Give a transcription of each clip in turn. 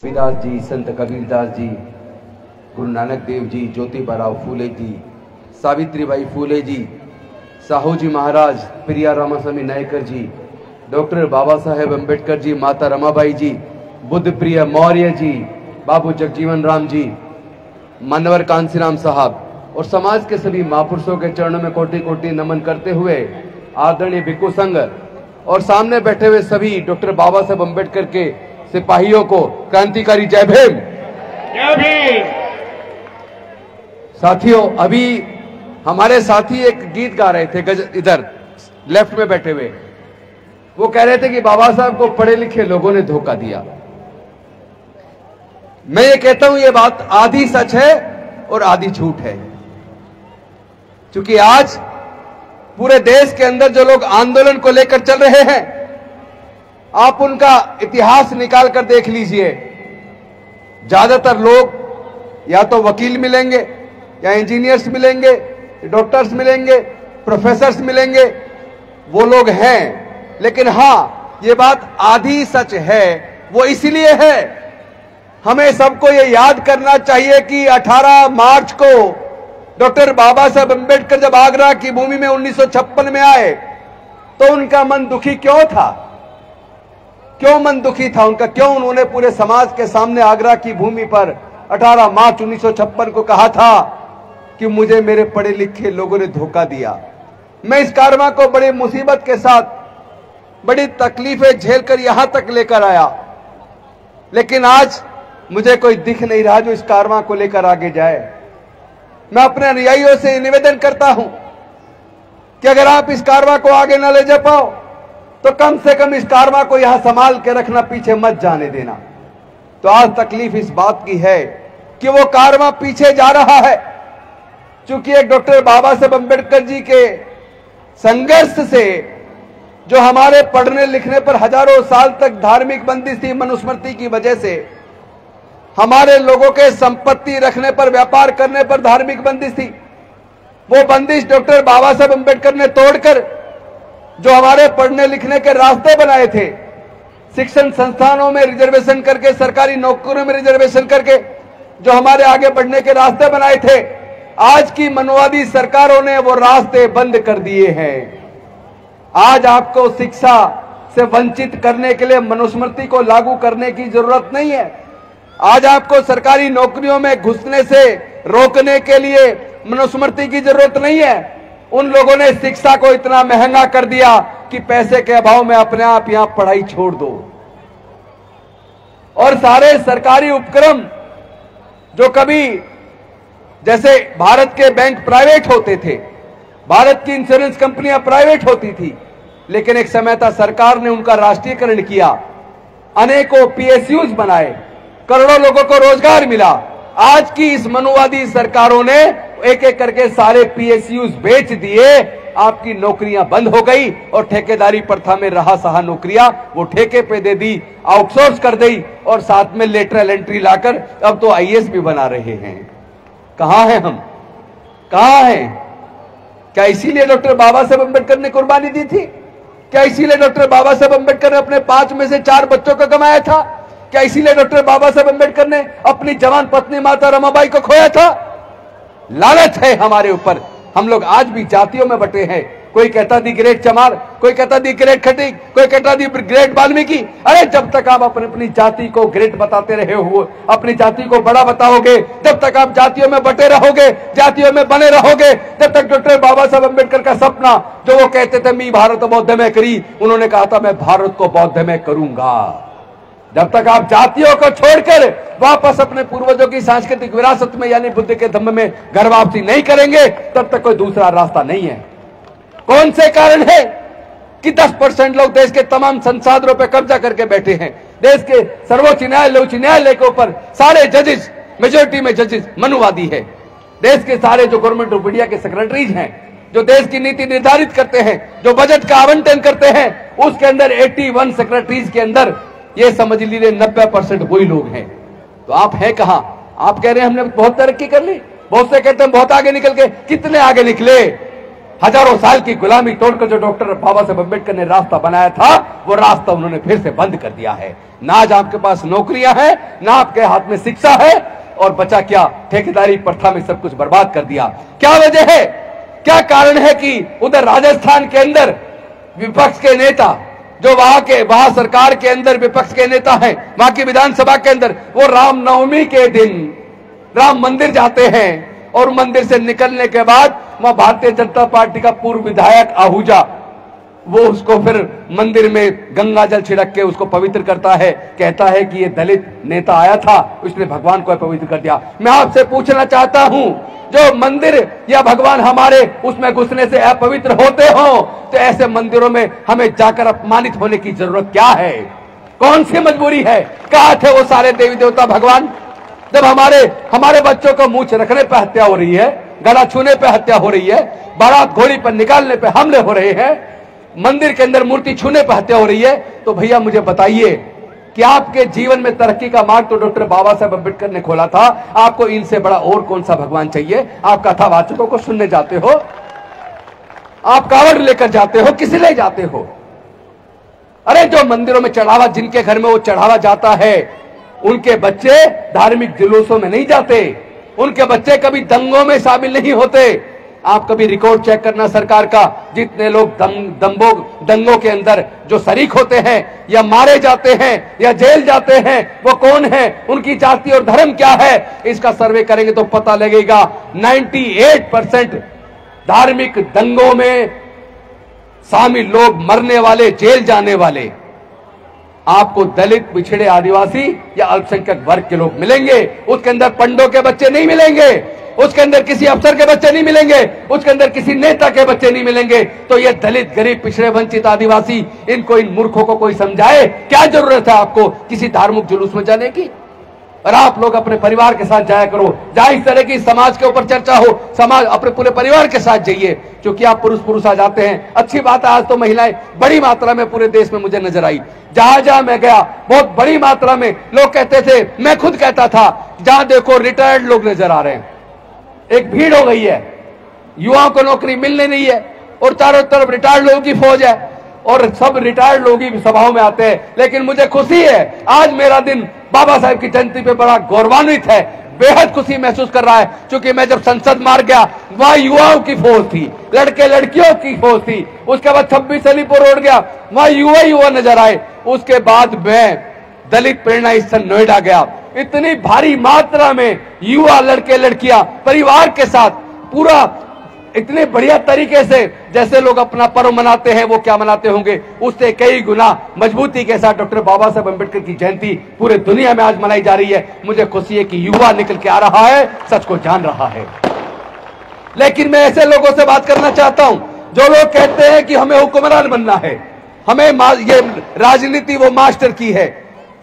रविदास जी, संत कबीरदास जी, गुरु नानक देव जी, ज्योतिबा फूले जी, सावित्रीबाई फूले जी, साहूजी महाराज, प्रिया रामास्वामी नायकर जी, doctor Baba Saheb Ambedkar ji, माता रमाबाई जी, बुद्ध प्रिय मौर्य जी, बाबू जगजीवन राम जी, मानवर कांसीराम साहब और समाज के सभी महापुरुषों के चरणों में कोटि कोटि नमन करते हुए आदरणीय भिक्खु संघ और सामने बैठे हुए सभी डॉक्टर बाबा साहेब अम्बेडकर के सिपाहियों को क्रांतिकारी जय भीम। जय भीम। साथियों, अभी हमारे साथी एक गीत गा रहे थे इधर लेफ्ट में बैठे हुए। वो कह रहे थे कि बाबा साहब को पढ़े लिखे लोगों ने धोखा दिया। मैं ये कहता हूं, ये बात आधी सच है और आधी झूठ है। क्योंकि आज पूरे देश के अंदर जो लोग आंदोलन को लेकर चल रहे हैं, आप उनका इतिहास निकाल कर देख लीजिए। ज्यादातर लोग या तो वकील मिलेंगे, या इंजीनियर्स मिलेंगे, डॉक्टर्स मिलेंगे, प्रोफेसर्स मिलेंगे, वो लोग हैं। लेकिन हां, ये बात आधी सच है। वो इसलिए है, हमें सबको ये याद करना चाहिए कि 18 मार्च को डॉक्टर बाबा साहब अम्बेडकर जब आगरा की भूमि में 1956 में आए, तो उनका मन दुखी क्यों था? क्यों मन दुखी था उनका? क्यों उन्होंने पूरे समाज के सामने आगरा की भूमि पर 18 मार्च 1956 को कहा था कि मुझे मेरे पढ़े लिखे लोगों ने धोखा दिया? मैं इस कारवां को बड़ी मुसीबत के साथ, बड़ी तकलीफें झेलकर यहां तक लेकर आया, लेकिन आज मुझे कोई दिख नहीं रहा जो इस कारवां को लेकर आगे जाए। मैं अपने अनुयायियों से निवेदन करता हूं कि अगर आप इस कारवां को आगे न ले जा पाओ, तो कम से कम इस कारवां को यहां संभाल के रखना, पीछे मत जाने देना। तो आज तकलीफ इस बात की है कि वो कारवां पीछे जा रहा है, क्योंकि एक डॉक्टर बाबा साहब अम्बेडकर जी के संघर्ष से, जो हमारे पढ़ने लिखने पर हजारों साल तक धार्मिक बंदिश थी मनुस्मृति की वजह से, हमारे लोगों के संपत्ति रखने पर, व्यापार करने पर धार्मिक बंदिश थी, वो बंदिश डॉक्टर बाबा साहब अम्बेडकर ने तोड़कर जो हमारे पढ़ने लिखने के रास्ते बनाए थे, शिक्षण संस्थानों में रिजर्वेशन करके, सरकारी नौकरियों में रिजर्वेशन करके जो हमारे आगे बढ़ने के रास्ते बनाए थे, आज की मनवादी सरकारों ने वो रास्ते बंद कर दिए हैं। आज आपको शिक्षा से वंचित करने के लिए मनुस्मृति को लागू करने की जरूरत नहीं है। आज आपको सरकारी नौकरियों में घुसने से रोकने के लिए मनुस्मृति की जरूरत नहीं है। उन लोगों ने शिक्षा को इतना महंगा कर दिया कि पैसे के अभाव में अपने आप यहां पढ़ाई छोड़ दो। और सारे सरकारी उपक्रम जो कभी, जैसे भारत के बैंक प्राइवेट होते थे, भारत की इंश्योरेंस कंपनियां प्राइवेट होती थी, लेकिन एक समय था सरकार ने उनका राष्ट्रीयकरण किया, अनेकों पीएसयूज बनाए, करोड़ों लोगों को रोजगार मिला। आज की इस मनुवादी सरकारों ने एक एक करके सारे पीएसयूज बेच दिए, आपकी नौकरियां बंद हो गई और ठेकेदारी प्रथा में रहा सहा नौकरियां वो ठेके पे दे दी, आउटसोर्स कर दी, और साथ में लेटरल एंट्री लाकर अब तो आईएएस भी बना रहे हैं। कहां हैं हम? कहां हैं? क्या इसीलिए डॉक्टर बाबा साहब अम्बेडकर ने कुर्बानी दी थी? क्या इसीलिए डॉक्टर बाबा साहब अम्बेडकर ने अपने 5 में से 4 बच्चों को गंवाया था? क्या इसीलिए डॉक्टर बाबा साहब अम्बेडकर ने अपनी जवान पत्नी माता रमाबाई को खोया था? लालच है हमारे ऊपर। हम लोग आज भी जातियों में बटे हैं। कोई कहता दी ग्रेट चमार, कोई कहता दी ग्रेट खटीक, कोई कहता दी ग्रेट वाल्मीकि। अरे जब तक आप अपनी जाति को ग्रेट बताते रहे हो, अपनी जाति को बड़ा बताओगे, जब तक आप जातियों में बटे रहोगे, जातियों में बने रहोगे, जब तक डॉक्टर बाबा साहब अम्बेडकर का सपना जो वो कहते थे मी भारत बौद्ध में करी, उन्होंने कहा था मैं भारत को बौद्ध में करूंगा। जब तक आप जातियों को छोड़कर वापस अपने पूर्वजों की सांस्कृतिक विरासत में यानी बुद्ध के धम्म में घर वापसी नहीं करेंगे, तब तक कोई दूसरा रास्ता नहीं है। कौन से कारण है कि 10% लोग देश के तमाम संसाधनों पर कब्जा करके बैठे हैं? देश के सर्वोच्च न्यायालय, उच्च न्यायालय के ऊपर सारे जजेस, मेजोरिटी में जजेस मनुवादी है। देश के सारे जो गवर्नमेंट ऑफ इंडिया के सेक्रेटरीज हैं, जो देश की नीति निर्धारित करते हैं, जो बजट का आवंटन करते हैं, उसके अंदर 81 सेक्रेटरीज के अंदर ये समझ लीजिए 90% वही लोग हैं। तो आप हैं कहां? आप कह रहे हैं हमने बहुत तरक्की कर ली, बहुत से कहते हैं बहुत आगे निकल के। कितने आगे निकले? हजारों साल की गुलामी तोड़कर जो डॉक्टर बाबा साहब अम्बेडकर ने रास्ता बनाया था, वो रास्ता उन्होंने फिर से बंद कर दिया है। ना आज आपके पास नौकरियां हैं, ना आपके हाथ में शिक्षा है, और बचा क्या, ठेकेदारी प्रथा में सब कुछ बर्बाद कर दिया। क्या वजह है, क्या कारण है कि उधर राजस्थान के अंदर विपक्ष के नेता, जो वहां सरकार के अंदर विपक्ष के नेता हैं, वहां की विधानसभा के अंदर, वो रामनवमी के दिन राम मंदिर जाते हैं, और मंदिर से निकलने के बाद वहां भारतीय जनता पार्टी का पूर्व विधायक आहूजा, वो उसको फिर मंदिर में गंगा जल छिड़क के उसको पवित्र करता है, कहता है कि ये दलित नेता आया था, उसने भगवान को पवित्र कर दिया। मैं आपसे पूछना चाहता हूं, जो मंदिर या भगवान हमारे उसमें घुसने से अपवित्र होते हो, तो ऐसे मंदिरों में हमें जाकर अपमानित होने की जरूरत क्या है? कौन सी मजबूरी है? कहां थे वो सारे देवी देवता भगवान, जब हमारे बच्चों को मूंछ रखने पर हत्या हो रही है, गला छूने पर हत्या हो रही है, बारात घोड़ी पर निकालने पर हमले हो रहे हैं, मंदिर के अंदर मूर्ति छूने पर हत्या हो रही है, तो भैया मुझे बताइए कि आपके जीवन में तरक्की का मार्ग तो डॉक्टर बाबा साहब अम्बेडकर ने खोला था, आपको इनसे बड़ा और कौन सा भगवान चाहिए? आप कथावाचकों को सुनने जाते हो, आप कावड़ लेकर जाते हो, किस लिए जाते हो? अरे जो मंदिरों में चढ़ावा, जिनके घर में वो चढ़ावा जाता है, उनके बच्चे धार्मिक जुलूसों में नहीं जाते, उनके बच्चे कभी दंगों में शामिल नहीं होते। आप कभी रिकॉर्ड चेक करना सरकार का, जितने लोग दंगों के अंदर जो शरीक होते हैं या मारे जाते हैं या जेल जाते हैं, वो कौन है, उनकी जाति और धर्म क्या है, इसका सर्वे करेंगे तो पता लगेगा 98% धार्मिक दंगों में शामिल लोग, मरने वाले, जेल जाने वाले, आपको दलित, पिछड़े, आदिवासी या अल्पसंख्यक वर्ग के लोग मिलेंगे। उसके अंदर पंडों के बच्चे नहीं मिलेंगे, उसके अंदर किसी अफसर के बच्चे नहीं मिलेंगे, उसके अंदर किसी नेता के बच्चे नहीं मिलेंगे। तो ये दलित, गरीब, पिछड़े, वंचित, आदिवासी, इनको, इन मूर्खों को कोई समझाए? क्या जरूरत है आपको किसी धार्मिक जुलूस में जाने की? और आप लोग अपने परिवार के साथ जाया करो, जहां इस तरह की समाज के ऊपर चर्चा हो, समाज अपने पूरे परिवार के साथ जाइए, क्योंकि आप पुरुष आ जाते हैं। अच्छी बात है, आज तो महिलाएं बड़ी मात्रा में पूरे देश में मुझे नजर आई। जहां मैं गया बहुत बड़ी मात्रा में लोग कहते थे, मैं खुद कहता था, जहां देखो रिटायर्ड लोग नजर आ रहे हैं। एक भीड़ हो गई है, युवाओं को नौकरी मिलने नहीं है, और चारों तरफ रिटायर्ड लोगों की फौज है, और सब रिटायर्ड लोग ही सभाओं में आते हैं। लेकिन मुझे खुशी है, आज मेरा दिन बाबा साहब की जयंती पे बड़ा गौरवान्वित है, बेहद खुशी महसूस कर रहा है, क्योंकि मैं जब संसद मार्ग गया, वहां युवाओं की फौज थी, लड़के लड़कियों की फौज थी। उसके बाद 26 अलीपुर रोड गया, वहां युवा नजर आए। उसके बाद मैं दलित प्रेरणा स्थल नोएडा गया, इतनी भारी मात्रा में युवा, लड़के लड़कियां परिवार के साथ, पूरा इतने बढ़िया तरीके से जैसे लोग अपना पर्व मनाते हैं, वो क्या मनाते होंगे, उससे कई गुना मजबूती के साथ डॉक्टर बाबा साहब अम्बेडकर की जयंती पूरे दुनिया में आज मनाई जा रही है। मुझे खुशी है कि युवा निकल के आ रहा है, सच को जान रहा है। लेकिन मैं ऐसे लोगों से बात करना चाहता हूं जो लोग कहते हैं कि हमें हुक्मरान बनना है, हमें ये राजनीति वो मास्टर की है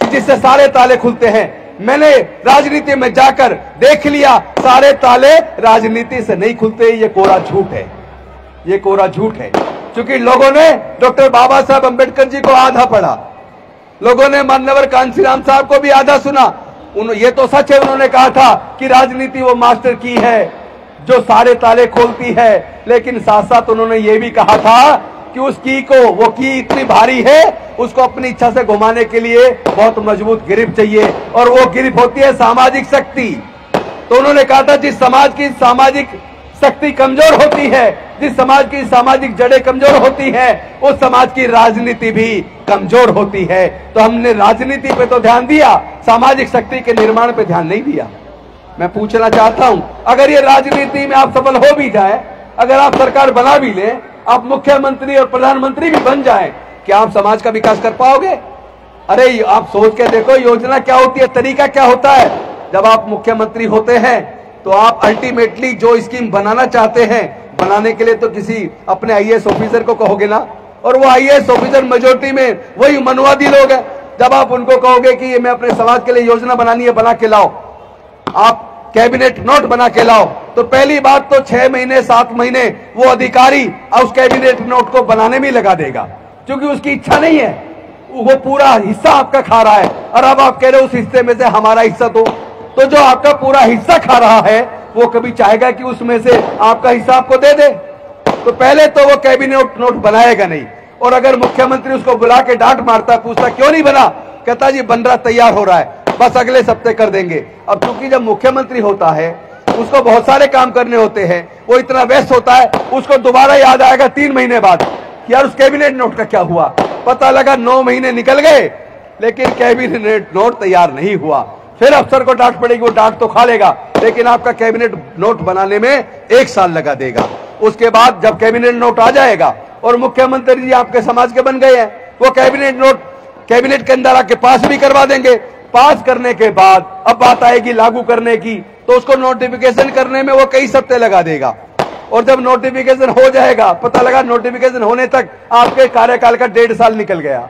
कि जिससे सारे ताले खुलते हैं। मैंने राजनीति में जाकर देख लिया, सारे ताले राजनीति से नहीं खुलते। ये कोरा झूठ है, ये कोरा झूठ है, क्योंकि लोगों ने डॉक्टर बाबा साहब अम्बेडकर जी को आधा पढ़ा, लोगों ने मान्यवर कांशीराम साहब को भी आधा सुना। ये तो सच है, उन्होंने कहा था कि राजनीति वो मास्टर की है जो सारे ताले खोलती है, लेकिन साथ साथ उन्होंने ये भी कहा था कि उस की को, वो की इतनी भारी है, उसको अपनी इच्छा से घुमाने के लिए बहुत मजबूत गिरिफ चाहिए, और वो गिरिफ होती है सामाजिक शक्ति। तो उन्होंने कहा था जिस समाज की सामाजिक शक्ति कमजोर होती है, जिस समाज की सामाजिक जड़ें कमजोर होती हैं, उस समाज की राजनीति भी कमजोर होती है। तो हमने राजनीति पे तो ध्यान दिया, सामाजिक शक्ति के निर्माण पे ध्यान नहीं दिया। मैं पूछना चाहता हूं, अगर ये राजनीति में आप सफल हो भी जाए, अगर आप सरकार बना भी ले, आप मुख्यमंत्री और प्रधानमंत्री भी बन जाएं, क्या आप समाज का विकास कर पाओगे? अरे आप सोच के देखो, योजना क्या होती है, तरीका क्या होता है। जब आप मुख्यमंत्री होते हैं तो आप अल्टीमेटली जो स्कीम बनाना चाहते हैं, बनाने के लिए तो किसी अपने आईएएस ऑफिसर को कहोगे ना, और वो आईएएस ऑफिसर मेजोरिटी में वही मनवादी लोग हैं। जब आप उनको कहोगे कि मैं अपने समाज के लिए योजना बनानी है, बना के लाओ, आप कैबिनेट नोट बना के लाओ, तो पहली बात तो 6 महीने 7 महीने वो अधिकारी उस कैबिनेट नोट को बनाने में लगा देगा, क्योंकि उसकी इच्छा नहीं है, वो पूरा हिस्सा आपका खा रहा है। और अब आप कह रहे हो उस हिस्से में से हमारा हिस्सा दो, तो जो आपका पूरा हिस्सा खा रहा है वो कभी चाहेगा कि उसमें से आपका हिस्सा आपको दे दे? तो पहले तो वो कैबिनेट नोट बनाएगा नहीं, और अगर मुख्यमंत्री उसको बुला के डांट मारता, पूछता क्यों नहीं बना, कहता जी बन रहा, तैयार हो रहा है, बस अगले सप्ताह कर देंगे। अब क्योंकि जब मुख्यमंत्री होता है उसको बहुत सारे काम करने होते हैं, वो इतना व्यस्त होता है, उसको दोबारा याद आएगा 3 महीने बाद कि यार उस कैबिनेट नोट का क्या हुआ। पता लगा 9 महीने निकल गए लेकिन कैबिनेट नोट तैयार नहीं हुआ। फिर अफसर को डांट पड़ेगी, वो डांट तो खा लेगा लेकिन आपका कैबिनेट नोट बनाने में 1 साल लगा देगा। उसके बाद जब कैबिनेट नोट आ जाएगा और मुख्यमंत्री जी आपके समाज के बन गए हैं, वो कैबिनेट नोट कैबिनेट के अंदर आके पास भी करवा देंगे। पास करने के बाद अब बात आएगी लागू करने की, तो उसको नोटिफिकेशन करने में वो कई सप्ताह लगा देगा, और जब नोटिफिकेशन हो जाएगा पता लगा नोटिफिकेशन होने तक आपके कार्यकाल का 1.5 साल निकल गया।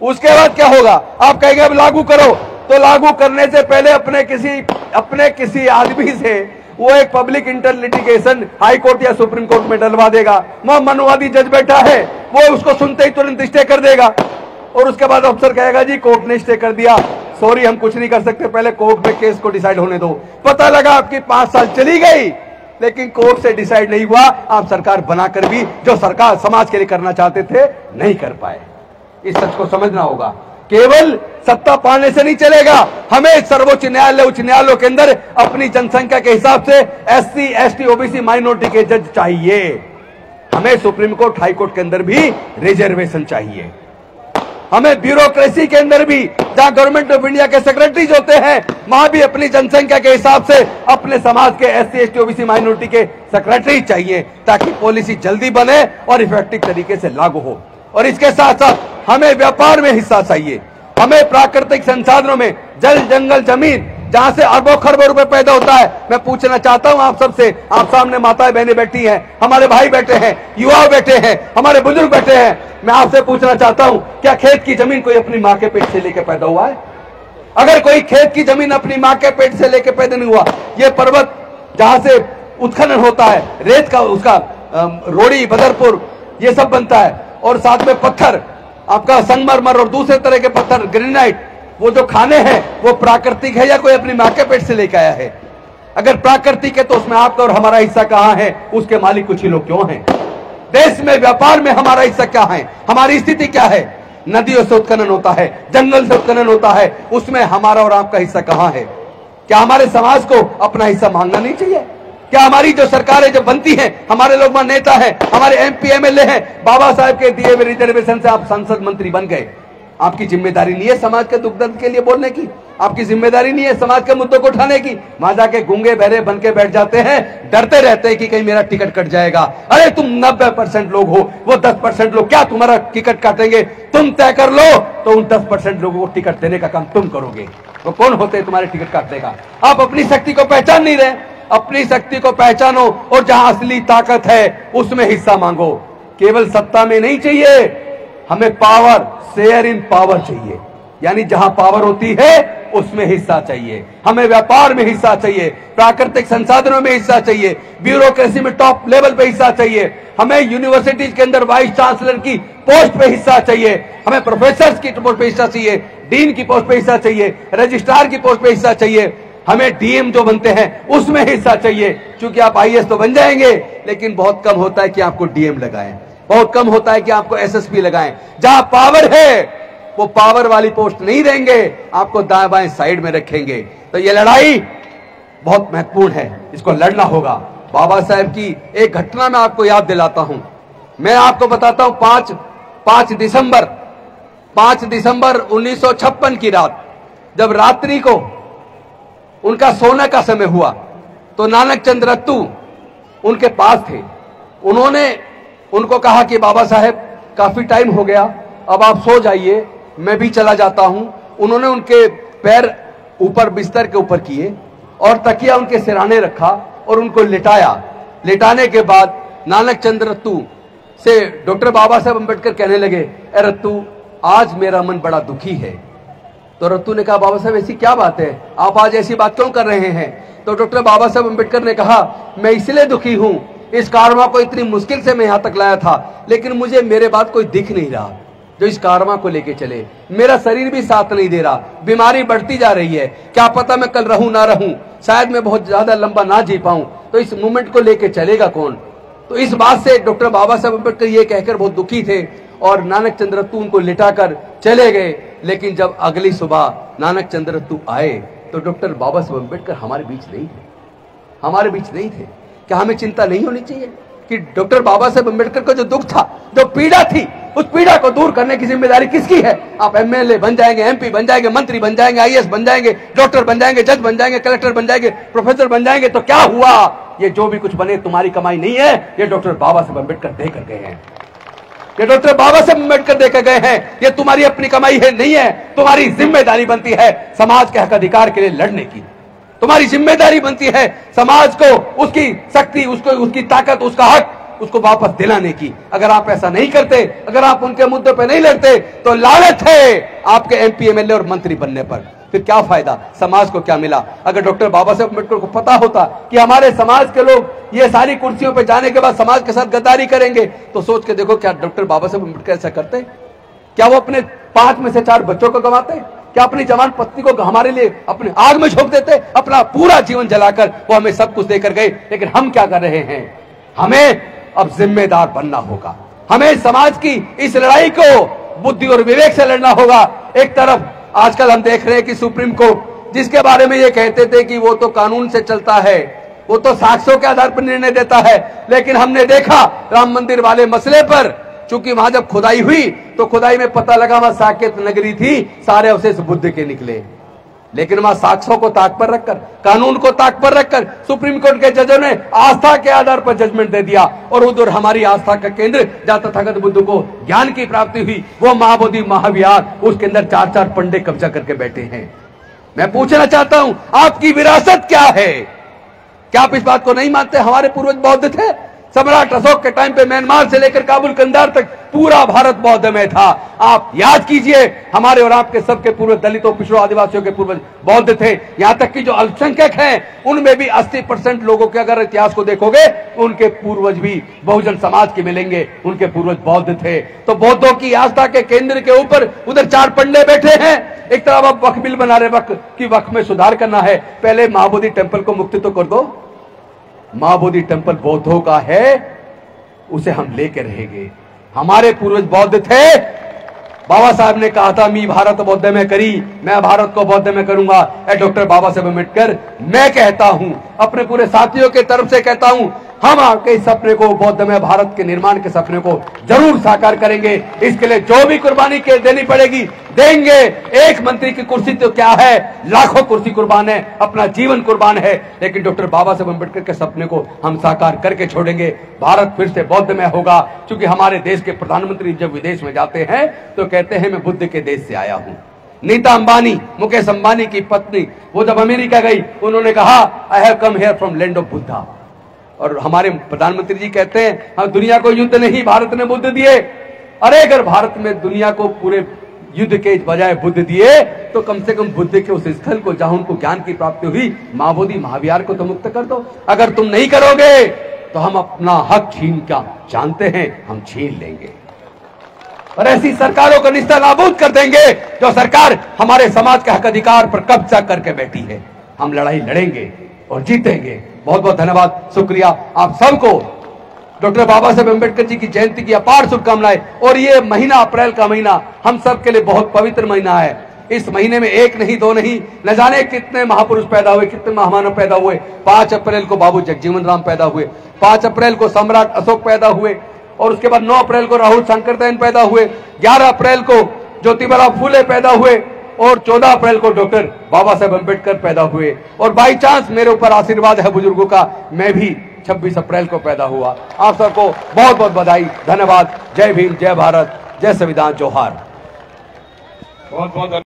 उसके बाद क्या होगा, आप कहेंगे अब लागू करो, तो लागू करने से पहले अपने किसी आदमी से वो एक public inter litigation high court या सुप्रीम कोर्ट में डलवा देगा। वहां मनुवादी जज बैठा है, वो उसको सुनते ही तुरंत स्टे कर देगा, और उसके बाद अफसर कहेगा जी कोर्ट ने स्टे कर दिया, सॉरी हम कुछ नहीं कर सकते, पहले कोर्ट में केस को डिसाइड होने दो। पता लगा आपकी 5 साल चली गई लेकिन कोर्ट से डिसाइड नहीं हुआ, आप सरकार बनाकर भी जो सरकार समाज के लिए करना चाहते थे नहीं कर पाए। इस सच को समझना होगा। केवल सत्ता पाने से नहीं चलेगा, हमें सर्वोच्च न्यायालय उच्च न्यायालयों के अंदर अपनी जनसंख्या के हिसाब से SC ST OBC माइनॉरिटी के जज चाहिए। हमें सुप्रीम कोर्ट हाई कोर्ट के अंदर भी रिजर्वेशन चाहिए। हमें ब्यूरोक्रेसी के अंदर भी, जहां गवर्नमेंट ऑफ इंडिया के सेक्रेटरीज होते हैं, वहां भी अपनी जनसंख्या के हिसाब से अपने समाज के SC ST OBC माइनॉरिटी के सेक्रेटरी चाहिए, ताकि पॉलिसी जल्दी बने और इफेक्टिव तरीके से लागू हो। और इसके साथ साथ हमें व्यापार में हिस्सा चाहिए। हमें प्राकृतिक संसाधनों में, जल जंगल जमीन, जहां से अरबों खरबों रुपए पैदा होता है। मैं पूछना चाहता हूं आप सबसे, आप सामने माताएं बहनें बैठी हैं, हमारे भाई बैठे हैं, युवा बैठे हैं, हमारे बुजुर्ग बैठे हैं, मैं आपसे पूछना चाहता हूं, क्या खेत की जमीन कोई अपनी मां के पेट से लेकर पैदा हुआ है? अगर कोई खेत की जमीन अपनी मां के पेट से लेकर पैदा नहीं हुआ, ये पर्वत जहां से उत्खनन होता है, रेत का, उसका रोड़ी, बदरपुर, ये सब बनता है, और साथ में पत्थर, आपका संगमरमर और दूसरे तरह के पत्थर, ग्रेनाइट, वो जो खाने हैं वो प्राकृतिक है या कोई अपनी मां के पेट से लेकर आया है? अगर प्राकृतिक है तो उसमें आपका और हमारा हिस्सा कहां है? उसके मालिक कुछ ही लोग क्यों हैं? देश में व्यापार में हमारा हिस्सा क्या है? हमारी स्थिति क्या है? नदियों से उत्खनन होता है, जंगल से उत्खनन होता है, उसमें हमारा और आपका हिस्सा कहां है? क्या हमारे समाज को अपना हिस्सा मांगना नहीं चाहिए? क्या हमारी जो सरकारें जब बनती हैं, हमारे लोग वहां नेता हैं, हमारे MP MLA हैं, बाबा साहब के दिए हुए रिजर्वेशन से आप संसद मंत्री बन गए, आपकी जिम्मेदारी नहीं है समाज के दुख दर्द के लिए बोलने की? आपकी जिम्मेदारी नहीं है समाज के मुद्दों को उठाने की? वहां जाके गूंगे बहरे बन के बैठ जाते हैं, डरते रहते हैं कि कहीं मेरा टिकट कट जाएगा। अरे तुम 90% लोग हो, वो 10% लोग क्या तुम्हारा टिकट काटेंगे? तुम तय कर लो तो उन 10% लोगों को टिकट देने का काम तुम करोगे। वो कौन होते हैं तुम्हारे टिकट काटने का? आप अपनी शक्ति को पहचान नहीं रहे। अपनी शक्ति को पहचानो और जहां असली ताकत है उसमें हिस्सा मांगो। केवल सत्ता में नहीं चाहिए, हमें पावर, शेयर इन पावर चाहिए, यानी जहां पावर होती है उसमें हिस्सा चाहिए। हमें व्यापार में हिस्सा चाहिए, प्राकृतिक संसाधनों में हिस्सा चाहिए, ब्यूरोक्रेसी में टॉप लेवल पे हिस्सा चाहिए, हमें यूनिवर्सिटीज के अंदर वाइस चांसलर की पोस्ट पे हिस्सा चाहिए, हमें प्रोफेसर की पोस्ट पे हिस्सा चाहिए, डीन की पोस्ट पे हिस्सा चाहिए, रजिस्ट्रार की पोस्ट पे हिस्सा चाहिए, हमें DM जो बनते हैं उसमें हिस्सा चाहिए। क्योंकि आप IAS तो बन जाएंगे लेकिन बहुत कम होता है कि आपको DM लगाएं, बहुत कम होता है कि आपको SSP लगाएं। जहां पावर है वो पावर वाली पोस्ट नहीं देंगे, आपको दाएं बाएं साइड में रखेंगे। तो ये लड़ाई बहुत महत्वपूर्ण है, इसको लड़ना होगा। बाबा साहब की एक घटना मैं आपको याद दिलाता हूं। मैं आपको बताता हूं, 5 दिसंबर 1956 की रात, जब रात्रि को उनका सोने का समय हुआ तो नानक चंद रत्तू उनके पास थे। उन्होंने उनको कहा कि बाबा साहब काफी टाइम हो गया, अब आप सो जाइए, मैं भी चला जाता हूं। उन्होंने उनके पैर ऊपर बिस्तर के ऊपर किए और तकिया उनके सिरहाने रखा और उनको लिटाया। लिटाने के बाद नानक चंद रत्तू से डॉक्टर बाबा साहब अम्बेडकर कहने लगे, ए रत्तू, आज मेरा मन बड़ा दुखी है। तो रत्तू ने कहा, बाबा साहब ऐसी क्या बात है, आप आज ऐसी बात क्यों कर रहे हैं? तो डॉक्टर बाबा साहब अम्बेडकर ने कहा, मैं इसलिए दुखी हूं, इस कारवां को इतनी मुश्किल से मैं यहां तक लाया था, लेकिन मुझे मेरे बाद कोई दिख नहीं रहा जो इस कारवां को लेके चले। मेरा शरीर भी साथ नहीं दे रहा, बीमारी बढ़ती जा रही है, क्या पता मैं कल रहूं ना रहूं, शायद मैं बहुत ज्यादा लंबा ना जी पाऊं, तो इस मूवमेंट को लेके चलेगा कौन? तो इस बात से डॉक्टर बाबा साहब अम्बेडकर ये कहकर बहुत दुखी थे और नानक चंद्रत्तू उनको लिटाकर चले गए। लेकिन जब अगली सुबह नानक चंद्रत्तू आए तो डॉक्टर बाबा साहब अम्बेडकर हमारे बीच नहीं थे। क्या हमें चिंता नहीं होनी चाहिए कि डॉक्टर बाबा साहब अम्बेडकर का जो दुख था, जो पीड़ा थी, उस पीड़ा को दूर करने की जिम्मेदारी किसकी है? आप एमएलए बन जाएंगे, एमपी बन जाएंगे, मंत्री बन जाएंगे, आईएएस बन जाएंगे, डॉक्टर बन जाएंगे, जज बन जाएंगे, कलेक्टर बन जाएंगे, प्रोफेसर बन जाएंगे, तो क्या हुआ? ये जो भी कुछ बने तुम्हारी कमाई नहीं है, ये डॉक्टर बाबा साहब अम्बेडकर देकर गए हैं। ये डॉक्टर बाबा साहब अम्बेडकर देकर गए हैं। ये तुम्हारी अपनी कमाई है नहीं है। तुम्हारी जिम्मेदारी बनती है समाज के हक अधिकार के लिए लड़ने की। तुम्हारी जिम्मेदारी बनती है समाज को उसकी शक्ति, उसकी ताकत, उसका हक, उसको वापस दिलाने की। अगर आप ऐसा नहीं करते, अगर आप उनके मुद्दों पे नहीं लड़ते, तो लानत है आपके एमपी, एमएलए और मंत्री बनने पर। फिर क्या फायदा? समाज को क्या मिला? अगर डॉक्टर बाबा साहब अम्बेडकर को पता होता कि हमारे समाज के लोग ये सारी कुर्सियों पे जाने के बाद समाज के साथ गद्दारी करेंगे, तो सोच के देखो, क्या डॉक्टर बाबा साहब अम्बेडकर ऐसा करते? क्या वो अपने 5 में से 4 बच्चों को गंवाते? क्या अपनी जवान पत्नी को हमारे लिए अपने आग में झोंक देते? अपना पूरा जीवन जलाकर वो हमें सब कुछ देकर गए। लेकिन हम क्या कर रहे हैं? हमें अब जिम्मेदार बनना होगा। हमें समाज की इस लड़ाई को बुद्धि और विवेक से लड़ना होगा। एक तरफ आजकल हम देख रहे हैं कि सुप्रीम कोर्ट, जिसके बारे में ये कहते थे कि वो तो कानून से चलता है, वो तो साक्ष्यों के आधार पर निर्णय देता है, लेकिन हमने देखा राम मंदिर वाले मसले पर, चूंकि वहां जब खुदाई हुई तो खुदाई में पता लगा वहां साकेत नगरी थी, सारे अवशेष बुद्ध के निकले। लेकिन वहां साक्ष्यों को ताक पर रखकर, कानून को ताक पर रखकर सुप्रीम कोर्ट के जजों ने आस्था के आधार पर जजमेंट दे दिया। और उधर हमारी आस्था का केंद्र जहां तथागत बुद्ध को ज्ञान की प्राप्ति हुई, वो महाबोधि महाविहार, उसके अंदर 4-4 पंडे कब्जा करके बैठे हैं। मैं पूछना चाहता हूं, आपकी विरासत क्या है? क्या आप इस बात को नहीं मानते? हमारे पूर्वज बौद्ध थे। सम्राट अशोक के टाइम पे म्यांमार से लेकर काबुल कंधार तक पूरा भारत बौद्ध में था। आप याद कीजिए, हमारे और आपके सबके पूर्वज दलितों, पिछड़ों, आदिवासियों के पूर्वज बौद्ध थे। यहां तक कि जो अल्पसंख्यक हैं, उनमें भी 80% लोगों के अगर इतिहास को देखोगे, उनके पूर्वज भी बहुजन समाज के मिलेंगे, उनके पूर्वज बौद्ध थे। तो बौद्धों की आस्था के केंद्र के ऊपर उधर 4 पंडे बैठे हैं। एक तरफ आप वक्फ बिल बना रहे, वक्फ की वक्फ में सुधार करना है। पहले महाबोधि टेम्पल को मुक्ति तो कर दो। महाबोधि टेम्पल बौद्धों का है, उसे हम लेके रहेंगे। हमारे पूर्वज बौद्ध थे। बाबा साहब ने कहा था, मी भारत बौद्ध में करी, मैं भारत को बौद्ध में करूंगा। डॉक्टर बाबा साहब अम्बेडकर, मैं कहता हूं, अपने पूरे साथियों के तरफ से कहता हूं, हम आपके इस सपने को, बौद्ध में भारत के निर्माण के सपने को जरूर साकार करेंगे। इसके लिए जो भी कुर्बानी के देनी पड़ेगी देंगे। एक मंत्री की कुर्सी तो क्या है, लाखों कुर्सी कुर्बान है, अपना जीवन कुर्बान है। लेकिन डॉक्टर बाबा साहब अम्बेडकर के सपने को हम साकार करके छोड़ेंगे। भारत फिर से बौद्ध में होगा। क्योंकि हमारे देश के प्रधानमंत्री जब विदेश में जाते हैं तो कहते हैं, मैं बुद्ध के देश से आया हूं। नीता अंबानी, मुकेश अंबानी की पत्नी, वो जब अमेरिका गई, उन्होंने कहा, I have come here from land of Buddha. और हमारे प्रधानमंत्री जी कहते हैं, हम दुनिया को युद्ध नहीं, भारत ने बुद्ध दिए। अरे अगर भारत में दुनिया को पूरे युद्ध के बजाय बुद्ध दिए, तो कम से कम बुद्ध के उस स्थल को जहां उनको ज्ञान की प्राप्ति हुई, महाबोधि महाविहार को तो मुक्त कर दो। अगर तुम नहीं करोगे तो हम अपना हक छीन क्या जानते हैं, हम छीन लेंगे। और ऐसी सरकारों को निस्ता नाबूद कर देंगे जो सरकार हमारे समाज के हक अधिकार पर कब्जा करके बैठी है। हम लड़ाई लड़ेंगे और जीतेंगे। बहुत बहुत धन्यवाद, शुक्रिया आप सबको। डॉक्टर बाबा साहब अम्बेडकर जी की जयंती की अपार शुभकामनाएं। और ये महीना, अप्रैल का महीना, हम सब के लिए बहुत पवित्र महीना है। इस महीने में 1 नहीं 2 नहीं, न जाने कितने महापुरुष पैदा हुए, कितने महामानव पैदा हुए। 5 अप्रैल को बाबू जगजीवन राम पैदा हुए, 5 अप्रैल को सम्राट अशोक पैदा हुए, और उसके बाद 9 अप्रैल को राहुल शंकरदयान पैदा हुए, 11 अप्रैल को ज्योतिबा फूले पैदा हुए, और 14 अप्रैल को डॉक्टर बाबा साहब अम्बेडकर पैदा हुए। और बाई चांस मेरे ऊपर आशीर्वाद है बुजुर्गों का, मैं भी 26 अप्रैल को पैदा हुआ। आप सबको बहुत बहुत बधाई, धन्यवाद। जय भीम, जय भारत, जय संविधान, जोहार। बहुत बहुत